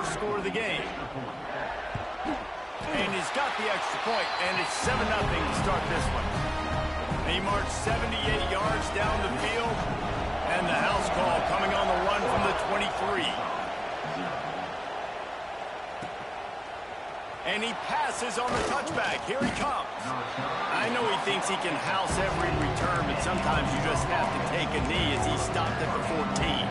first score of the game. And he's got the extra point, and it's 7-0 to start this one. He marched 78 yards down the field, and the house call coming on the run from the 23. And he passes on the touchback. Here he comes. I know he thinks he can house every return, but sometimes you just have to take a knee as he stopped at the 14.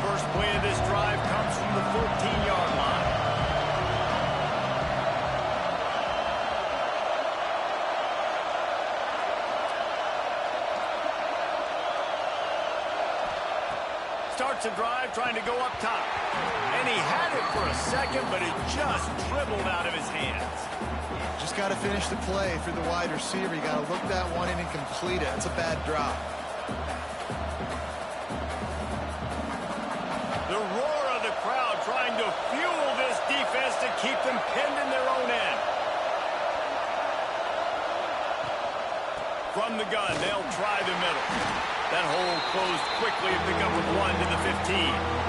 First play of this drive comes from the 14-yard line. Starts a drive trying to go up top. And he had it for a second, but it just dribbled out of his hands. Just got to finish the play for the wide receiver. You got to look that one in and complete it. It's a bad drop. The roar of the crowd trying to fuel this defense to keep them pinned in their own end. From the gun, they'll try the middle. That hole closed quickly, a pickup of 1 to the 15.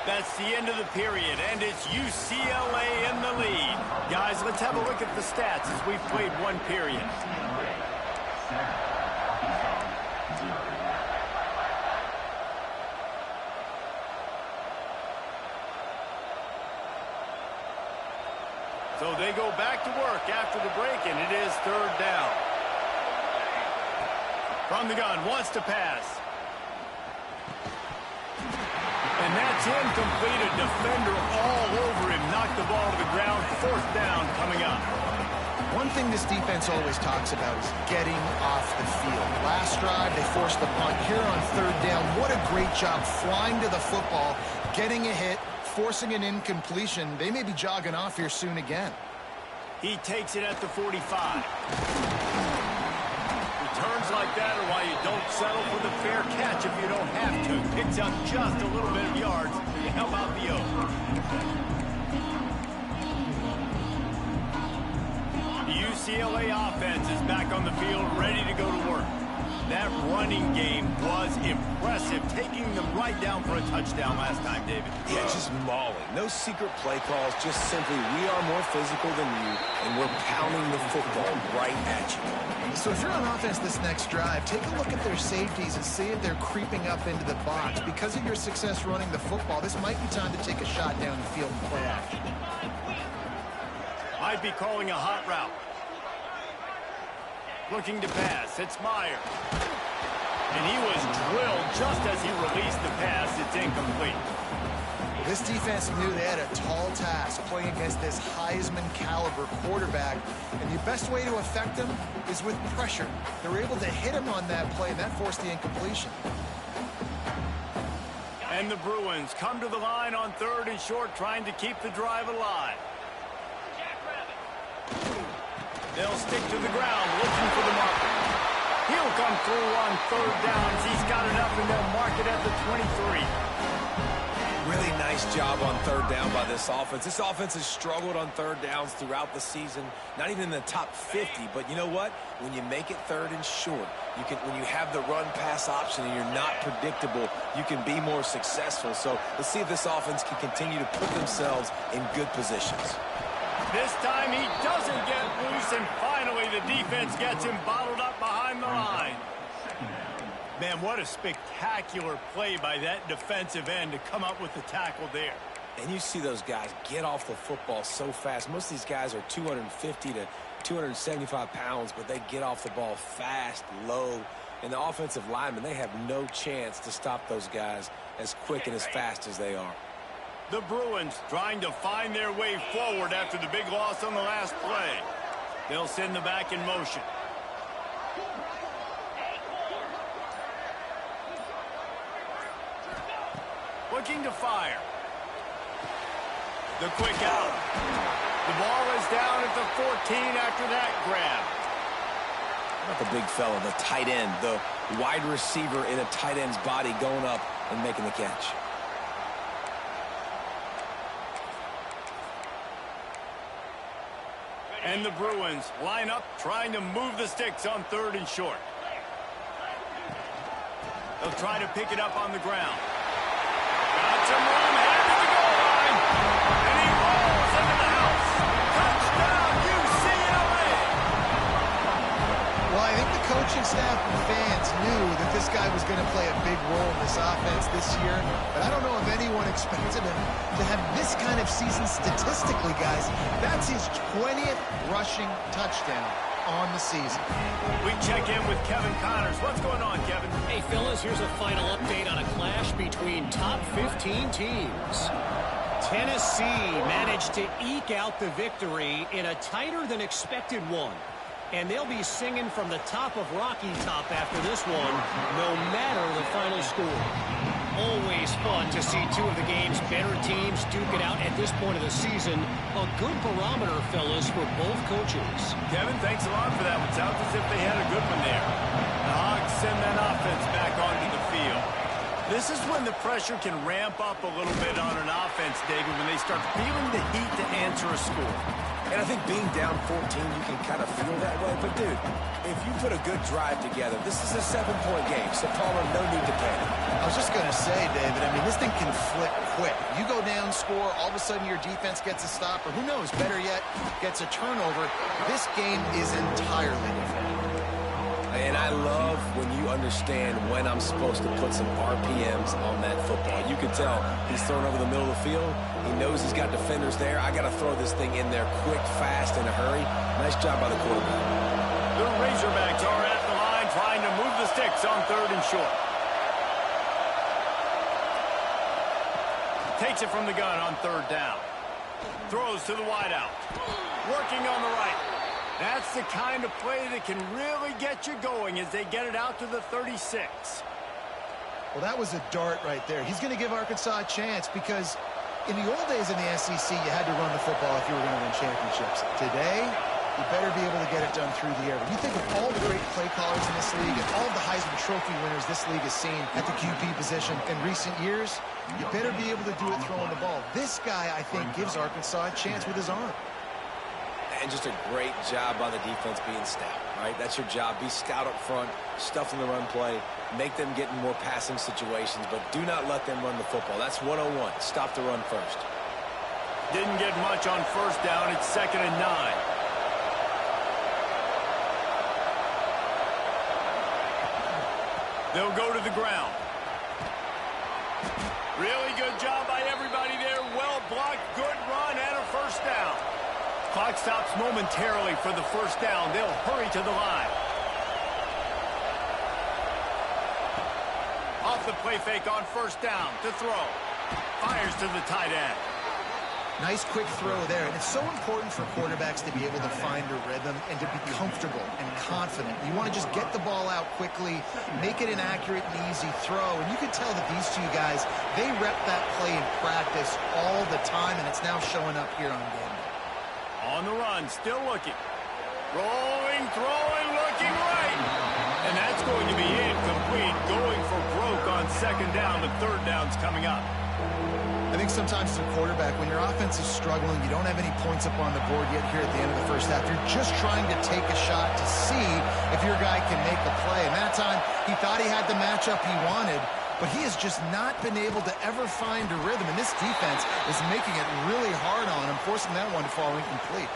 That's the end of the period, and it's UCLA in the lead. Guys, let's have a look at the stats as we've played one period. So they go back to work after the break, and it is third down. From the gun, wants to pass. And that's incomplete. A defender all over him. Knocked the ball to the ground. Fourth down coming up. One thing this defense always talks about is getting off the field. Last drive, they forced the punt. Here on third down, what a great job flying to the football, getting a hit, forcing an incompletion. They may be jogging off here soon again. He takes it at the 45. Returns like that are why you don't settle for the fair catch if you don't have to. Picks up just a little bit of yards to help out the O. The UCLA offense is back on the field, ready to go to work. That running game was impressive, taking them right down for a touchdown last time, David. Yeah, just mauling. No secret play calls, just simply we are more physical than you, and we're pounding the football right at you. So if you're on offense this next drive, take a look at their safeties and see if they're creeping up into the box. Because of your success running the football, this might be time to take a shot down the field and play action. Might be calling a hot route. Looking to pass. It's Meyer. And he was drilled just as he released the pass. It's incomplete. This defense knew they had a tall task playing against this Heisman-caliber quarterback, and the best way to affect him is with pressure. They were able to hit him on that play, and that forced the incompletion. And the Bruins come to the line on third and short, trying to keep the drive alive. They'll stick to the ground, looking for the marker. He'll come through on third downs. He's got it up, and they'll mark it at the 23. Really nice job on third down by this offense. This offense has struggled on third downs throughout the season. Not even in the top 50, but you know what? When you make it third and short, when you have the run-pass option and you're not predictable, you can be more successful. So let's see if this offense can continue to put themselves in good positions. This time he doesn't get loose, and finally the defense gets him bottled up behind the line. Man, what a spectacular play by that defensive end to come up with the tackle there. And you see those guys get off the football so fast. Most of these guys are 250 to 275 pounds, but they get off the ball fast, low. And the offensive linemen, they have no chance to stop those guys as quick and as fast as they are. The Bruins trying to find their way forward after the big loss on the last play. They'll send the back in motion. looking to fire. The quick out. The ball is down at the 14 after that grab. Not the big fella, the tight end, the wide receiver in a tight end's body going up and making the catch. And the Bruins line up trying to move the sticks on 3rd and short. They'll try to pick it up on the ground. Got some room, headed to the goal line. And he rolls into the house. Touchdown, UCLA! Well, I think the coaching staff and fans knew that this guy was going to play a big role in this offense this year, but I don't know if anyone expected him to have this kind of season statistically, guys. That's his 20th rushing touchdown on the season. We check in with Kevin Connors. What's going on, Kevin? Hey, fellas, here's a final update on a clash between top 15 teams. Tennessee managed to eke out the victory in a tighter-than-expected one. And they'll be singing from the top of Rocky Top after this one, no matter the final score. Always fun to see two of the game's better teams duke it out at this point of the season. A good barometer, fellas, for both coaches. Kevin, thanks a lot for that one. Sounds as if they had a good one there. The Hogs send that offense back onto the field. This is when the pressure can ramp up a little bit on an offense, David, when they start feeling the heat to answer a score. And I think being down 14, you can kind of feel that way. But, dude, if you put a good drive together, this is a 7-point game. So, Palmer, no need to panic. I was just going to say, David, I mean, this thing can flip quick. You go down, score, all of a sudden your defense gets a stop, or who knows, better yet, gets a turnover. This game is entirely different. And I love when you understand when I'm supposed to put some RPMs on that football. You can tell he's throwing over the middle of the field. He knows he's got defenders there. I got to throw this thing in there quick, fast, in a hurry. Nice job by the quarterback. The Razorbacks are at the line trying to move the sticks on 3rd and short. Takes it from the gun on 3rd down. Throws to the wideout. Working on the right. That's the kind of play that can really get you going as they get it out to the 36. Well, that was a dart right there. He's going to give Arkansas a chance because in the old days in the SEC, you had to run the football if you were going to win championships. Today, you better be able to get it done through the air. When you think of all the great play callers in this league and all the Heisman Trophy winners this league has seen at the QB position in recent years, you better be able to do it throwing the ball. This guy, I think, gives Arkansas a chance with his arm. And just a great job by the defense being stout, right? That's your job. Be stout up front, stuff in the run play, make them get in more passing situations, but do not let them run the football. That's 101. Stop the run first. Didn't get much on 1st down. It's 2nd and 9. They'll go to the ground. Really good job by everybody there. Well blocked, good run, and a 1st down. Clock stops momentarily for the 1st down. They'll hurry to the line. Off the play fake on 1st down to throw. Fires to the tight end. Nice quick throw there. And it's so important for quarterbacks to be able to find a rhythm and to be comfortable and confident. You want to just get the ball out quickly, make it an accurate and easy throw. And you can tell that these two guys, they rep that play in practice all the time, and it's now showing up here on game. On the run, still looking. Rolling, throwing, looking right. And that's going to be incomplete. Going for broke on 2nd down. The 3rd down's coming up. I think sometimes as a quarterback, when your offense is struggling, you don't have any points up on the board yet here at the end of the 1st half. You're just trying to take a shot to see if your guy can make a play. And that time, he thought he had the matchup he wanted, but he has just not been able to ever find a rhythm. And this defense is making it really hard on him, forcing that one to fall incomplete.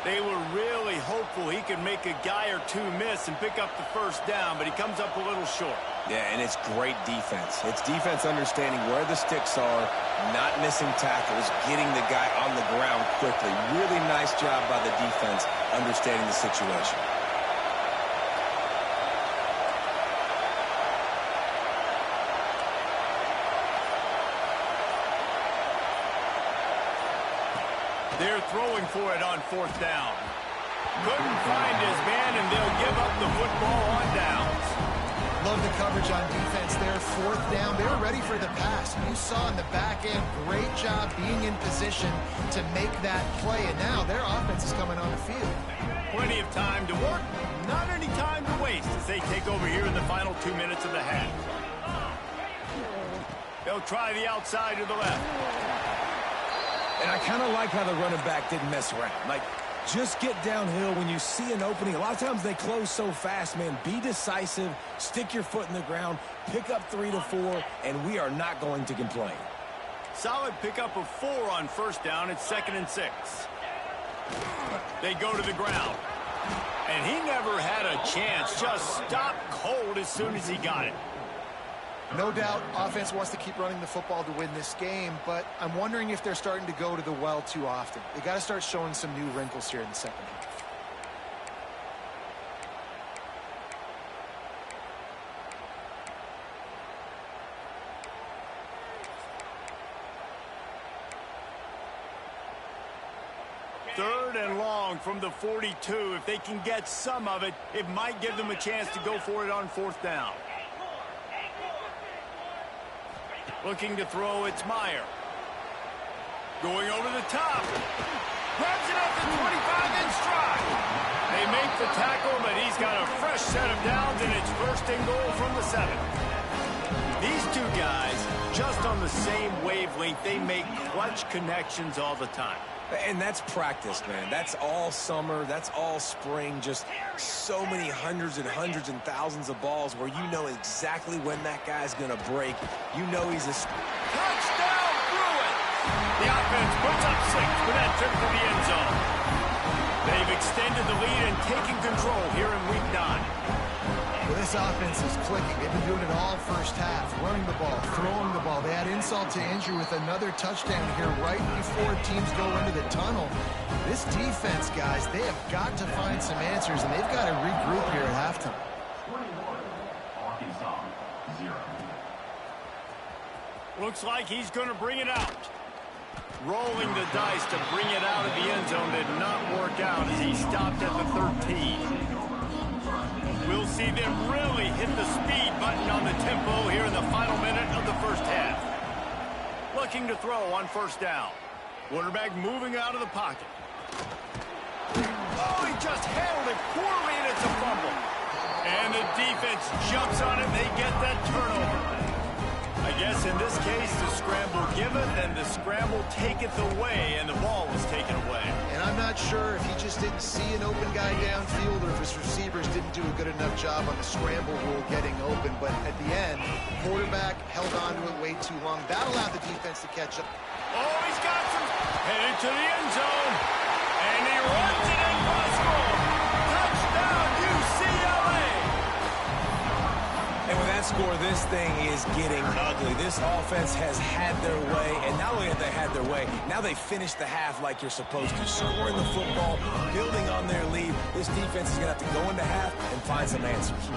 They were really hopeful he could make a guy or two miss and pick up the 1st down, but he comes up a little short. Yeah, and it's great defense. It's defense understanding where the sticks are, not missing tackles, getting the guy on the ground quickly. Really nice job by the defense understanding the situation. They're throwing for it on 4th down. Couldn't find his man, and they'll give up the football on downs. Love the coverage on defense there. Fourth down. They were ready for the pass. You saw in the back end, great job being in position to make that play. And now their offense is coming on the field. Plenty of time to work, not any time to waste as they take over here in the final 2 minutes of the half. They'll try the outside to the left. And I kind of like how the running back didn't mess around. Like, just get downhill when you see an opening. A lot of times they close so fast, man. Be decisive, stick your foot in the ground, pick up 3 to 4, and we are not going to complain. Solid pickup of 4 on first down. It's 2nd and 6. They go to the ground. And he never had a chance. Just stopped cold as soon as he got it. No doubt, offense wants to keep running the football to win this game, but I'm wondering if they're starting to go to the well too often. They got to start showing some new wrinkles here in the second half. Third and long from the 42. If they can get some of it, it might give them a chance to go for it on fourth down. Looking to throw, it's Meyer. Going over the top. Grabs it at the 25 in stride. They make the tackle, but he's got a fresh set of downs, and it's 1st and goal from the 7. These two guys, just on the same wavelength, they make clutch connections all the time. And that's practice, man. That's all summer. That's all spring. Just so many hundreds and thousands of balls where you know exactly when that guy's going to break. You know he's a... Touchdown, Bruins! The offense puts up 6 with that trip to the end zone. They've extended the lead and taken control here in Week 9. Well, this offense is clicking. They've been doing it all first half, running the ball, throwing the ball. They add insult to injury with another touchdown here right before teams go into the tunnel. This defense, guys, they have got to find some answers, and they've got to regroup here at halftime. Looks like he's going to bring it out. Rolling the dice to bring it out of the end zone did not work out as he stopped at the 13. We'll see them really hit the speed button on the tempo here in the final minute of the first half. Looking to throw on first down. Quarterback moving out of the pocket. Oh, he just handled it poorly, and it's a fumble. And the defense jumps on it. They get that turnover. I guess in this case, the scramble giveth and the scramble taketh away, and the ball was taken away. And I'm not sure if he just didn't see an open guy downfield or if his receivers didn't do a good enough job on the scramble rule getting open. But at the end, quarterback held on to it way too long. That allowed the defense to catch up. Oh, he's got some. Headed to the end zone. And he runs it in for a score. Touchdown, UCLA. And with that score, this thing is getting ugly. This offense has had their way, and not only have they had their way, now they finish the half like you're supposed to. Scoring the football, building on their lead. This defense is going to have to go into half and find some answers.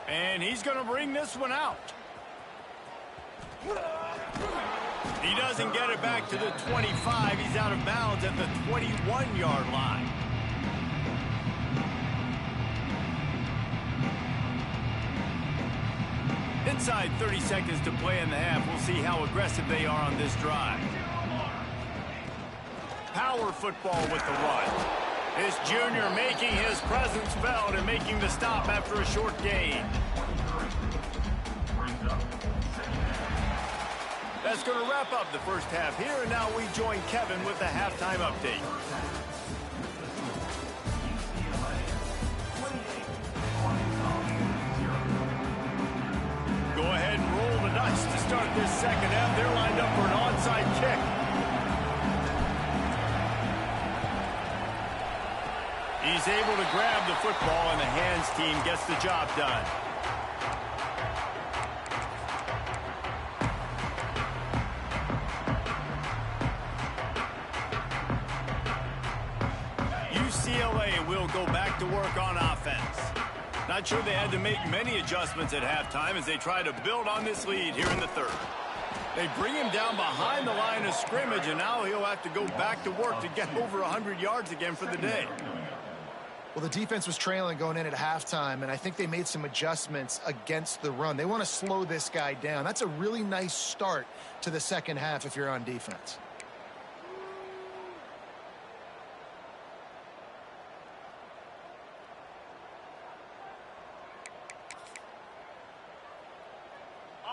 And he's going to bring this one out. He doesn't get it back to the 25. He's out of bounds at the 21-yard line. Inside 30 seconds to play in the half. We'll see how aggressive they are on this drive. Power football with the run. This junior making his presence felt and making the stop after a short gain. That's going to wrap up the first half here, and now we join Kevin with the halftime update. Go ahead and roll the dice to start this second half. They're lined up for an onside kick. He's able to grab the football, and the hands team gets the job done. UCLA will go back to work on offense. Not sure they had to make many adjustments at halftime as they try to build on this lead here in the third. They bring him down behind the line of scrimmage, and now he'll have to go back to work to get over 100 yards again for the day. Well, the defense was trailing going in at halftime, and I think they made some adjustments against the run. They want to slow this guy down. That's a really nice start to the second half if you're on defense.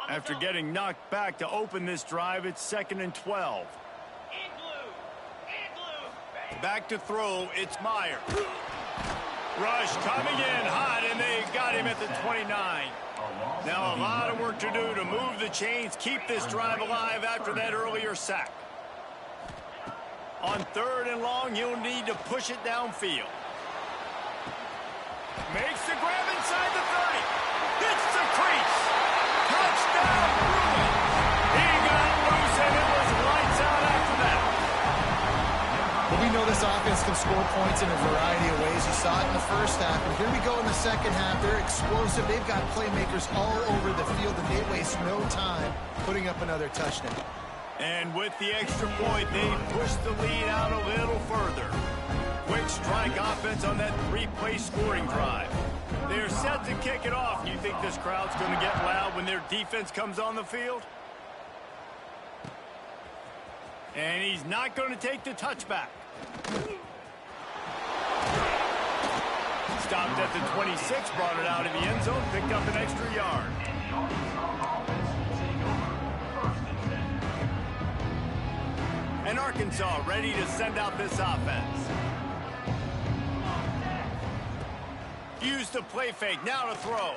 After getting knocked back to open this drive, it's 2nd and 12. Back to throw, it's Meyer. Rush coming in hot, and they got him at the 29. Now a lot of work to do to move the chains, keep this drive alive after that earlier sack. On 3rd and long, you'll need to push it downfield. Makes the grab inside the 30. Hits the crease. Touchdown, Bruin. He got loose, and it was lights out after that. But we know this offense can score points in a variety of ways. You saw it in the first half, and here we go in the second half. They're explosive. They've got playmakers all over the field, and they waste no time putting up another touchdown. And with the extra point, they push the lead out a little further. Quick strike offense on that 3-play scoring drive. They're set to kick it off. You think this crowd's going to get loud when their defense comes on the field? And he's not going to take the touchback. Stopped at the 26, brought it out of the end zone, picked up an extra yard. And Arkansas ready to send out this offense. Use the play fake, now to throw.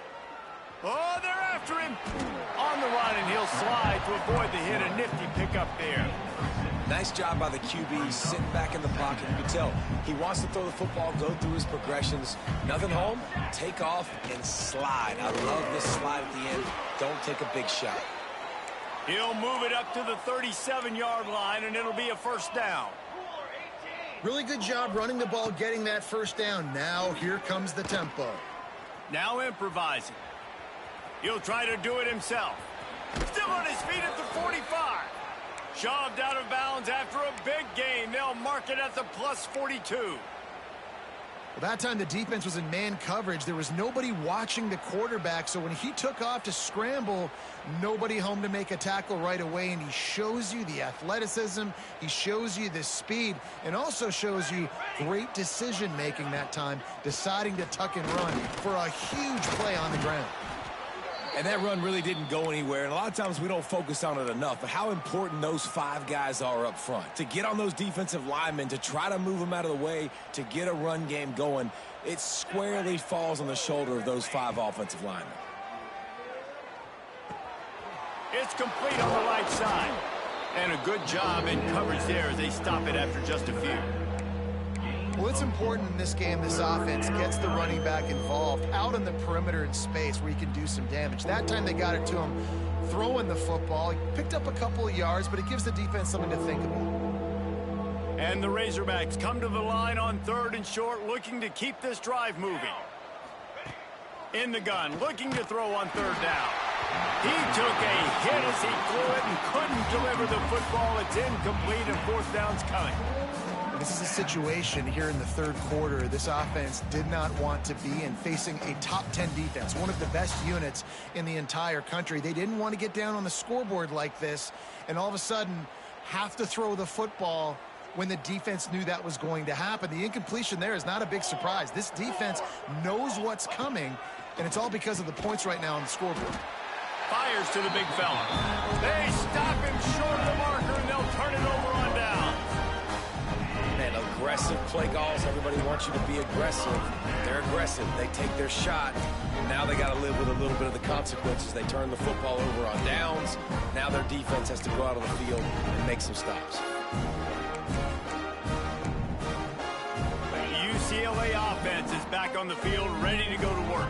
Oh, they're after him. On the run, and he'll slide to avoid the hit. A nifty pickup there. Nice job by the QB, sitting back in the pocket. You can tell he wants to throw the football, go through his progressions. Nothing home, take off, and slide. I love this slide at the end. Don't take a big shot. He'll move it up to the 37-yard line, and it'll be a first down. Really good job running the ball, getting that first down. Now here comes the tempo. Now improvising. He'll try to do it himself. Still on his feet at the 45. Shoved out of bounds after a big gain. They'll mark it at the plus 42. Well, that time the defense was in man coverage. There was nobody watching the quarterback, so when he took off to scramble, nobody home to make a tackle right away, and he shows you the athleticism, he shows you the speed, and also shows you great decision-making that time, deciding to tuck and run for a huge play on the ground. And that run really didn't go anywhere, and a lot of times we don't focus on it enough, but how important those 5 guys are up front. To get on those defensive linemen, to try to move them out of the way, to get a run game going, it squarely falls on the shoulder of those 5 offensive linemen. It's complete on the right side. And a good job in coverage there as they stop it after just a few. Well, it's important in this game this offense gets the running back involved out on the perimeter in space where he can do some damage. That time they got it to him throwing the football. He picked up a couple of yards, but it gives the defense something to think about. And the Razorbacks come to the line on 3rd and short, looking to keep this drive moving. In the gun, looking to throw on 3rd down. He took a hit as he threw it and couldn't deliver the football. It's incomplete, and 4th down's coming. This is a situation here in the 3rd quarter this offense did not want to be in, facing a top 10 defense, one of the best units in the entire country. They didn't want to get down on the scoreboard like this and all of a sudden have to throw the football when the defense knew that was going to happen. The incompletion there is not a big surprise. This defense knows what's coming, and it's all because of the points right now on the scoreboard. Fires to the big fella. They stop him short of the marker, and they'll turn it over on down. Man, aggressive play calls. Everybody wants you to be aggressive. They're aggressive. They take their shot. Now they got to live with a little bit of the consequences. They turn the football over on downs. Now their defense has to go out on the field and make some stops. The UCLA offense is back on the field, ready to go to work.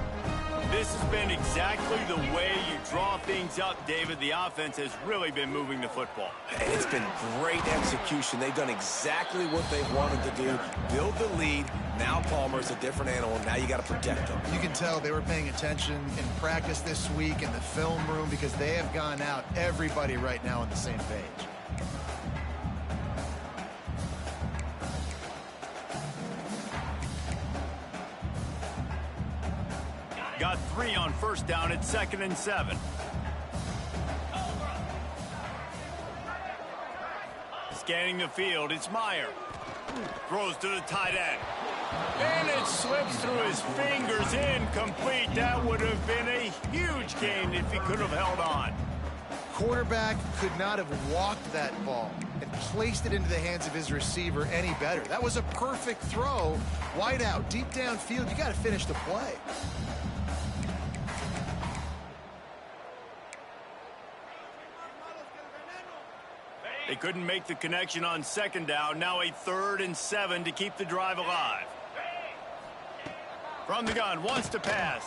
This has been exactly the way you draw things up, David. The offense has really been moving the football. It's been great execution. They've done exactly what they wanted to do. Build the lead. Now Palmer's a different animal. Now you got to protect him. You can tell they were paying attention in practice this week in the film room because they have gone out, everybody right now on the same page. Got 3 on first down at 2nd and 7. Scanning the field, it's Meyer. Throws to the tight end. And it slips through his fingers, incomplete. That would have been a huge gain if he could have held on. Quarterback could not have walked that ball and placed it into the hands of his receiver any better. That was a perfect throw. Wide out, deep downfield. You got to finish the play. They couldn't make the connection on 2nd down. Now a 3rd and 7 to keep the drive alive. From the gun, wants to pass.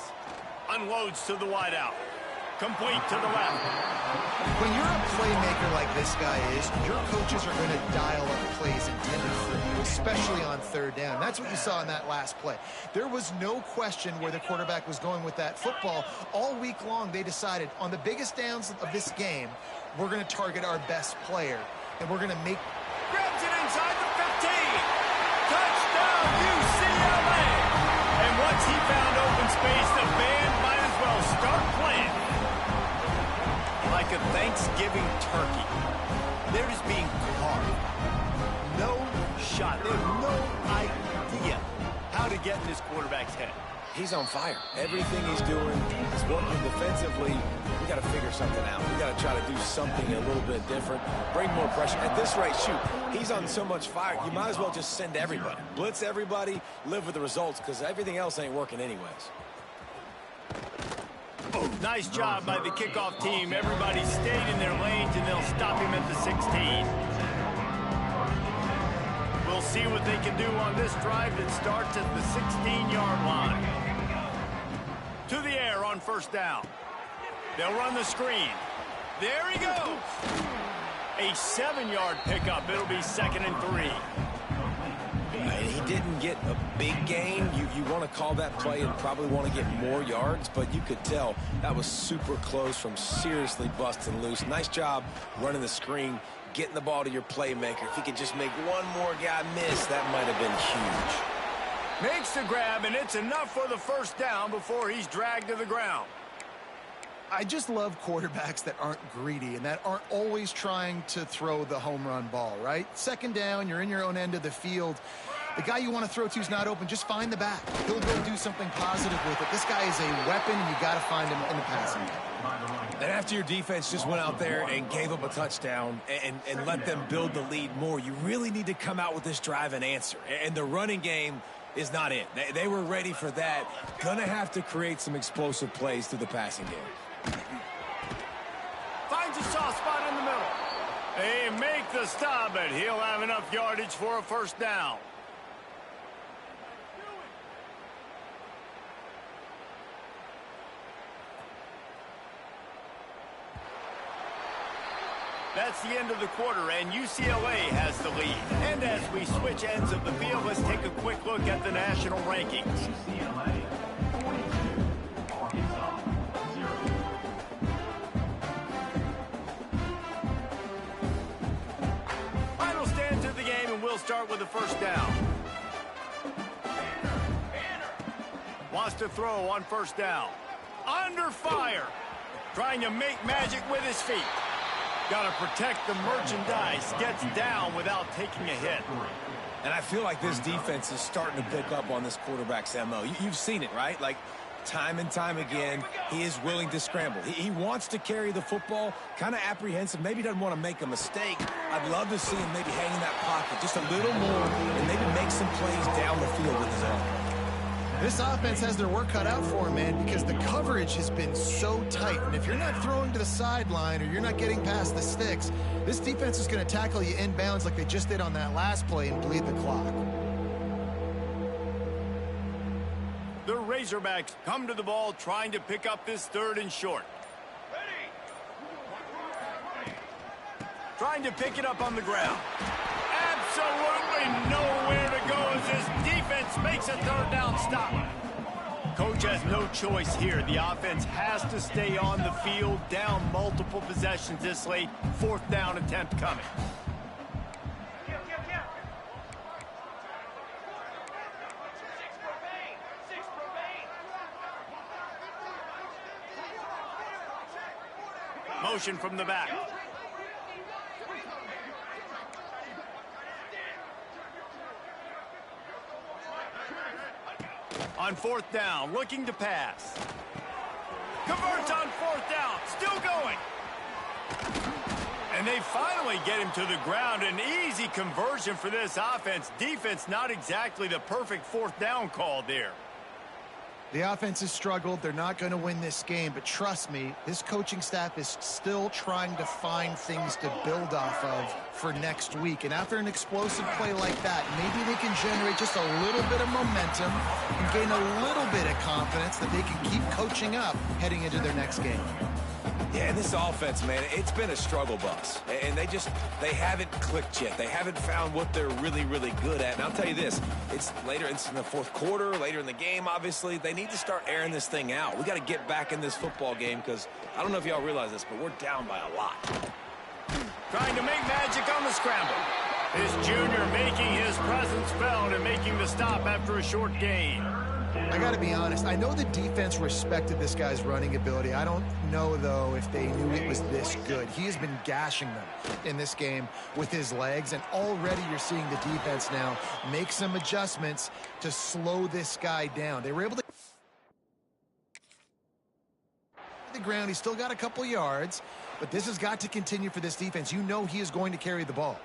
Unloads to the wideout. Complete to the left. When you're a playmaker like this guy is, your coaches are going to dial up plays intended for you, especially on 3rd down. That's what you saw in that last play. There was no question where the quarterback was going with that football. All week long, they decided on the biggest downs of this game, we're going to target our best player, and we're going to make... Grabs it inside the 15. Touchdown, UCLA. And once he found open space, the band might as well start playing. Like a Thanksgiving turkey. They're just being carved. No shot. They have no idea how to get in this quarterback's head. He's on fire. Everything he's doing is working defensively. We got to figure something out. We got to try to do something a little bit different. Bring more pressure. At this rate, shoot, he's on so much fire, you might as well just send everybody. Blitz everybody, live with the results, because everything else ain't working anyways. Oh, nice job by the kickoff team. Everybody stayed in their lanes, and they'll stop him at the 16. We'll see what they can do on this drive that starts at the 16-yard line. To the air on 1st down. They'll run the screen. There he goes. A 7-yard pickup. It'll be 2nd and 3. He didn't get a big gain. You want to call that play and probably want to get more yards, but you could tell that was super close from seriously busting loose. Nice job running the screen, getting the ball to your playmaker. If he could just make one more guy miss, that might have been huge. Makes the grab, and it's enough for the 1st down before he's dragged to the ground. I just love quarterbacks that aren't greedy and that aren't always trying to throw the home run ball, right? 2nd down, you're in your own end of the field. The guy you want to throw to is not open. Just find the back. He'll go do something positive with it. This guy is a weapon, and you got to find him in the passing game. And after your defense just went out there and gave up a touchdown and let them build the lead more, you really need to come out with this drive and answer. And the running game is not it. They were ready for that. Gonna have to create some explosive plays through the passing game. Finds a soft spot in the middle. They make the stop, but he'll have enough yardage for a 1st down. That's the end of the quarter, and UCLA has the lead. And as we switch ends of the field, let's take a quick look at the national rankings. Final stand of the game, and we'll start with the 1st down. Wants to throw on 1st down. Under fire. Trying to make magic with his feet. Got to protect the merchandise. Gets down without taking a hit. And I feel like this defense is starting to pick up on this quarterback's MO. You've seen it, right? Like, time and time again, he is willing to scramble. He wants to carry the football, kind of apprehensive, maybe doesn't want to make a mistake. I'd love to see him maybe hang in that pocket just a little more and maybe make some plays down the field with his arm. This offense has their work cut out for him, man, because the coverage has been so tight. And if you're not throwing to the sideline or you're not getting past the sticks, this defense is going to tackle you inbounds like they just did on that last play and bleed the clock. The Razorbacks come to the ball trying to pick up this 3rd and short. Trying to pick it up on the ground. Absolutely nowhere to go as this defense makes a 3rd down stop. Coach has no choice here. The offense has to stay on the field, down multiple possessions this late. 4th down attempt coming. Motion from the back. On 4th down, looking to pass. Converts on 4th down, still going. And they finally get him to the ground. An easy conversion for this offense. Defense, not exactly the perfect 4th down call there. The offense has struggled. They're not going to win this game, but trust me, this coaching staff is still trying to find things to build off of for next week. And after an explosive play like that, maybe they can generate just a little bit of momentum and gain a little bit of confidence that they can keep coaching up heading into their next game. Yeah, and this offense, man, it's been a struggle bus. And they haven't clicked yet. They haven't found what they're really, really good at. And I'll tell you this, it's in the 4th quarter, later in the game, obviously. They need to start airing this thing out. We got to get back in this football game because I don't know if y'all realize this, but we're down by a lot. Trying to make magic on the scramble. This junior making his presence felt and making the stop after a short gain. I got to be honest. I know the defense respected this guy's running ability. I don't know, though, if they knew it was this good. He has been gashing them in this game with his legs, and already you're seeing the defense now make some adjustments to slow this guy down. They were able to the ground. He's still got a couple yards, but this has got to continue for this defense. You know he is going to carry the ball.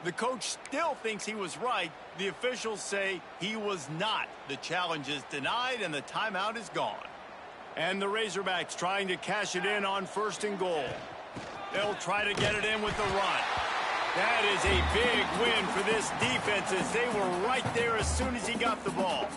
The coach still thinks he was right. The officials say he was not. The challenge is denied and the timeout is gone. And the Razorbacks trying to cash it in on 1st and goal. They'll try to get it in with the run. That is a big win for this defense as they were right there as soon as he got the ball.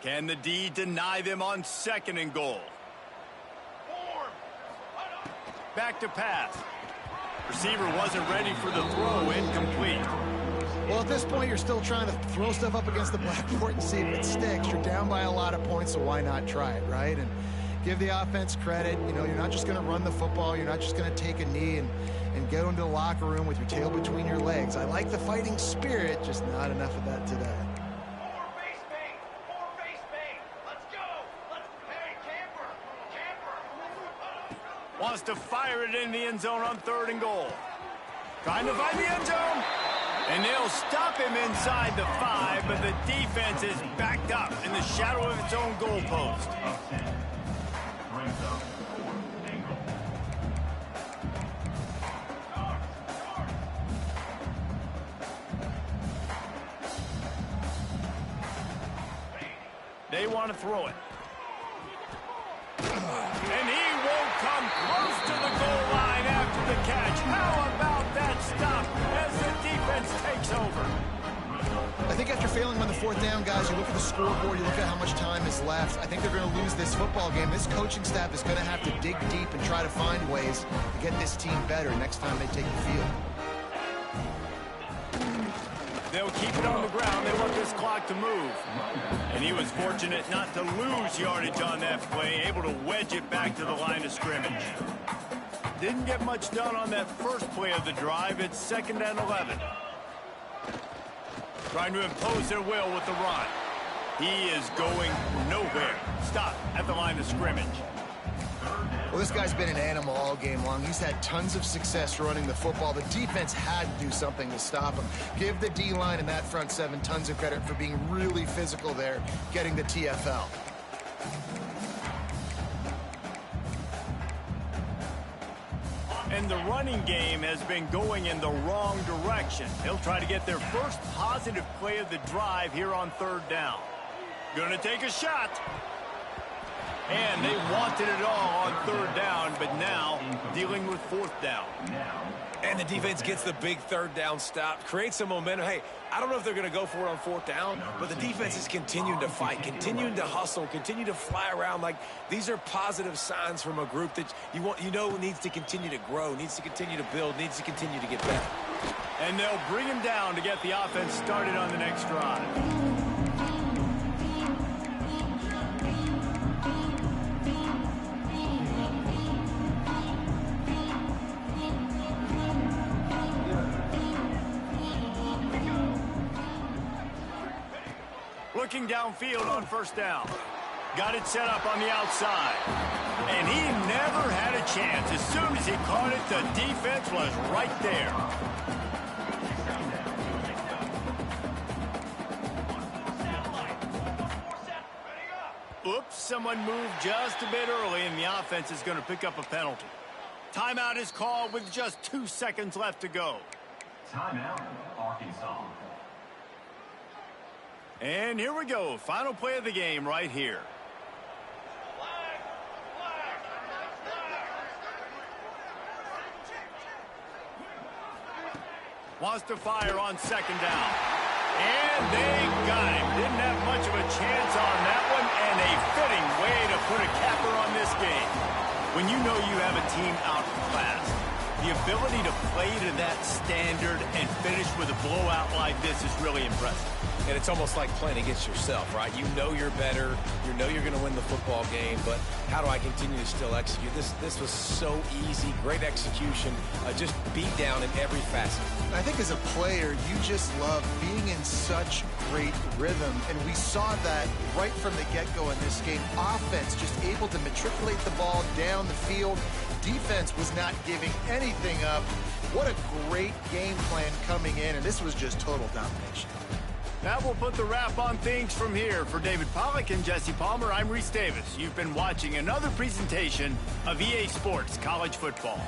Can the D deny them on 2nd and goal? Back to pass. Receiver wasn't ready for the throw, incomplete. Well, at this point, you're still trying to throw stuff up against the blackboard and see if it sticks. You're down by a lot of points, so why not try it, right? And give the offense credit. You know, you're not just going to run the football. You're not just going to take a knee and go into the locker room with your tail between your legs. I like the fighting spirit, just not enough of that today. Wants to fire it in the end zone on 3rd and goal. Trying to find the end zone. And they'll stop him inside the 5, but the defense is backed up in the shadow of its own goalpost. They want to throw it. And he won't come close to the goal line after the catch. How about that stop as the defense takes over? I think after failing on the 4th down, guys, you look at the scoreboard, you look at how much time is left. I think they're going to lose this football game. This coaching staff is going to have to dig deep and try to find ways to get this team better next time they take the field. They'll keep it on the ground. They want this clock to move. And he was fortunate not to lose yardage on that play, able to wedge it back to the line of scrimmage. Didn't get much done on that first play of the drive. It's 2nd and 11. Trying to impose their will with the run. He is going nowhere. Stop at the line of scrimmage. Well, this guy's been an animal all game long. He's had tons of success running the football. The defense had to do something to stop him. Give the D-line and that front 7 tons of credit for being really physical there, getting the TFL. And the running game has been going in the wrong direction. They'll try to get their first positive play of the drive here on third down. Gonna take a shot. And they wanted it all on third down, but now dealing with fourth down. And the defense gets the big third down stop, creates some momentum. Hey, I don't know if they're going to go for it on fourth down, but the defense is continuing to fight, continuing to hustle, continue to fly around. Like, these are positive signs from a group that you know needs to continue to grow, needs to continue to build, needs to continue to get better. And they'll bring him down to get the offense started on the next drive. Looking downfield on first down. Got it set up on the outside. And he never had a chance. As soon as he caught it, the defense was right there. Oops, someone moved just a bit early, and the offense is going to pick up a penalty. Timeout is called with just 2 seconds left to go. Timeout, Arkansas. And here we go. Final play of the game right here. Wants to fire on second down. And they got him. Didn't have much of a chance on that one, and a fitting way to put a capper on this game. When you know you have a team outclassed, the ability to play to that standard and finish with a blowout like this is really impressive. And it's almost like playing against yourself, right? You know you're better. You know you're going to win the football game, but how do I continue to still execute? This was so easy. Great execution. Just beat down in every facet. I think as a player, you just love being in such great rhythm, and we saw that right from the get-go in this game. Offense just able to matriculate the ball down the field. Defense was not giving anything up. What a great game plan coming in, and this was just total domination. That will put the wrap on things from here. For David Pollack and Jesse Palmer, I'm Reese Davis. You've been watching another presentation of EA Sports College Football.